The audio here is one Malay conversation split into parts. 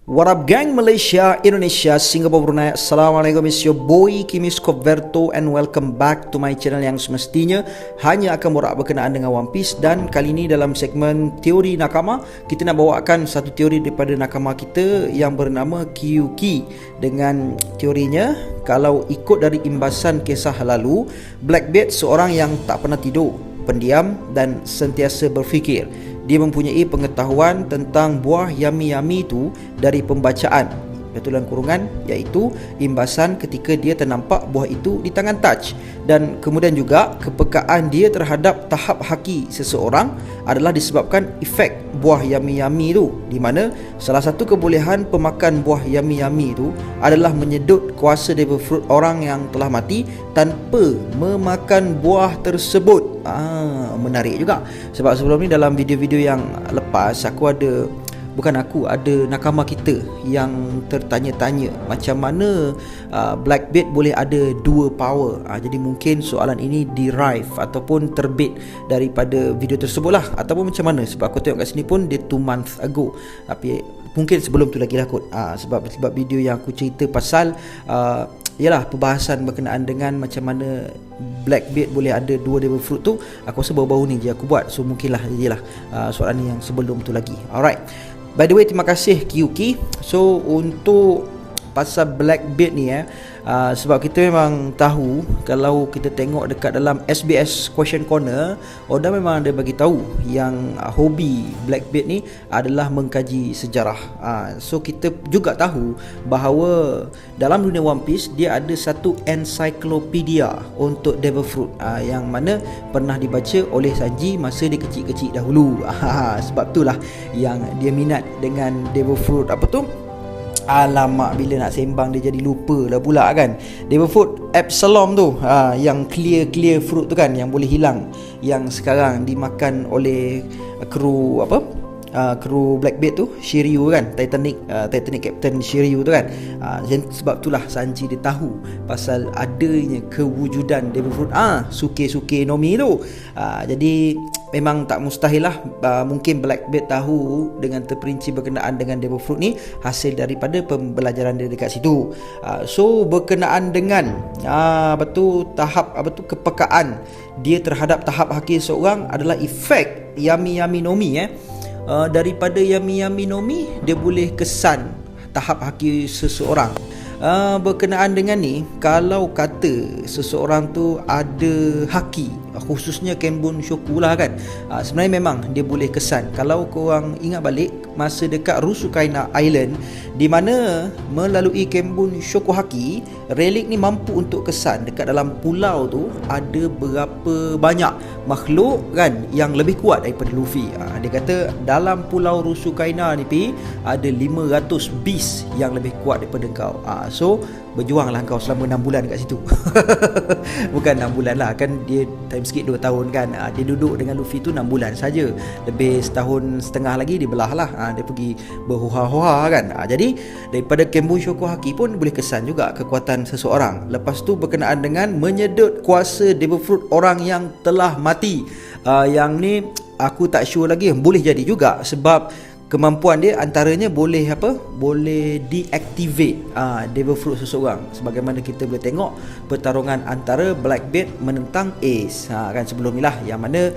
What up gang, Malaysia, Indonesia, Singapore, Brunei. Assalamualaikum, it's your boy Kimis Coverto and welcome back to my channel yang semestinya hanya akan borak berkenaan dengan One Piece. Dan kali ini dalam segmen teori nakama, kita nak bawakan satu teori daripada nakama kita yang bernama Kyuki. Dengan teorinya, kalau ikut dari imbasan kisah lalu, Blackbeard seorang yang tak pernah tidur, pendiam dan sentiasa berfikir. Dia mempunyai pengetahuan tentang buah yami-yami itu dari pembacaan, betulan kurungan, iaitu imbasan ketika dia ternampak buah itu di tangan Taj. Dan kemudian juga kepekaan dia terhadap tahap haki seseorang adalah disebabkan efek buah yami-yami itu, di mana salah satu kebolehan pemakan buah yami-yami itu adalah menyedut kuasa devil fruit orang yang telah mati tanpa memakan buah tersebut. Menarik juga. Sebab sebelum ni dalam video-video yang lepas ada nakama kita yang tertanya-tanya macam mana Blackbeard boleh ada dua power. Jadi mungkin soalan ini derive ataupun terbit daripada video tersebut lah, ataupun macam mana, sebab aku tengok kat sini pun dia 2 months ago, tapi mungkin sebelum tu lagi lah kot. Sebab video yang aku cerita pasal ialah perbahasan berkenaan dengan macam mana Blackbeard boleh ada dua devil fruit tu, aku rasa baru-baru ni je aku buat. So mungkinlah jadilah soalan ni yang sebelum tu lagi. Alright, by the way, terima kasih Kyuki. So untuk pasal Blackbeard ni sebab kita memang tahu, kalau kita tengok dekat dalam SBS Question Corner, Oda memang ada bagi tahu yang hobi Blackbeard ni adalah mengkaji sejarah. So kita juga tahu bahawa dalam dunia One Piece dia ada satu encyclopedia untuk devil fruit yang mana pernah dibaca oleh Sanji masa dia kecil-kecil dahulu. Sebab itulah yang dia minat dengan devil fruit. Apa tu? Alamak, bila nak sembang dia jadi lupa lah pula kan. Devil fruit Absalom tu, yang clear fruit tu kan, yang boleh hilang, yang sekarang dimakan oleh kru kru Blackbeard tu, Shiryu kan, Titanic Captain Shiryu tu kan. Sebab itulah Sanji dia tahu pasal adanya kewujudan devil fruit Suke Nomi tu. Jadi memang tak mustahil lah, mungkin Blackbeard tahu dengan terperinci berkenaan dengan devil fruit ni hasil daripada pembelajaran dia dekat situ. So berkenaan dengan kepekaan dia terhadap tahap haki seorang adalah efek yami-yami nomi. Daripada yami-yami nomi dia boleh kesan tahap haki seseorang. Berkenaan dengan ni, kalau kata seseorang tu ada haki, khususnya Kenbun Shoku lah kan, sebenarnya memang dia boleh kesan. Kalau korang ingat balik masa dekat Rusukaina Island, di mana melalui Kenbun Shoku haki, relik ni mampu untuk kesan dekat dalam pulau tu ada berapa banyak makhluk kan yang lebih kuat daripada Luffy. Dia kata dalam pulau Rusukaina ni ada 500 beast yang lebih kuat daripada kau. So berjuanglah kau selama 6 bulan kat situ. Bukan 6 bulan lah, kan dia time sikit 2 tahun kan. Dia duduk dengan Luffy tu 6 bulan saja. Lebih setahun setengah lagi dia belah lah. Dia pergi berhoha-hoha kan. Jadi daripada Kenbun Shoku haki pun boleh kesan juga kekuatan seseorang. Lepas tu berkenaan dengan menyedut kuasa devil fruit orang yang telah mati. Yang ni aku tak sure lagi, boleh jadi juga sebab kemampuan dia antaranya boleh deactivate devil fruit seseorang. Sebagaimana kita boleh tengok pertarungan antara Blackbeard menentang Ace kan sebelum ni lah, yang mana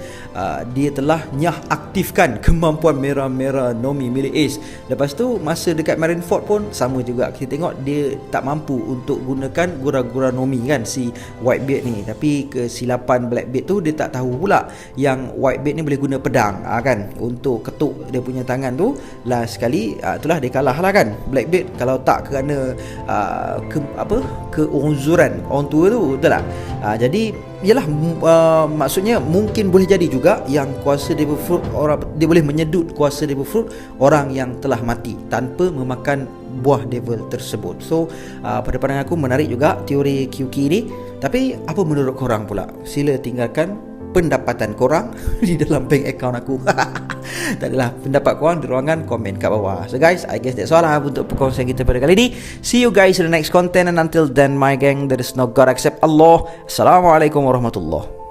dia telah aktifkan kemampuan merah-merah Nomi milik Ace. Lepas tu masa dekat Marineford pun sama juga, kita tengok dia tak mampu untuk gunakan gura-gura Nomi kan si Whitebeard ni. Tapi kesilapan Blackbeard tu, dia tak tahu pula yang Whitebeard ni boleh guna pedang kan untuk ketuk dia punya tangan tu. Last sekali itulah dia kalah lah kan Blackbeard, kalau tak kerana keunzuran orang tua tu, betul tak? Jadi yalah, maksudnya mungkin boleh jadi juga yang kuasa devil fruit orang, dia boleh menyedut kuasa devil fruit orang yang telah mati tanpa memakan buah devil tersebut. So pada pandangan aku menarik juga teori Kyuki ni. Tapi apa menurut korang pula? Sila tinggalkan pendapatan korang di dalam bank account aku. Tak adalah, pendapat korang di ruangan komen kat bawah. So guys, I guess that's all lah untuk perkongsian kita pada kali ini. See you guys in the next content, and until then my gang, there is no God except Allah. Assalamualaikum warahmatullahi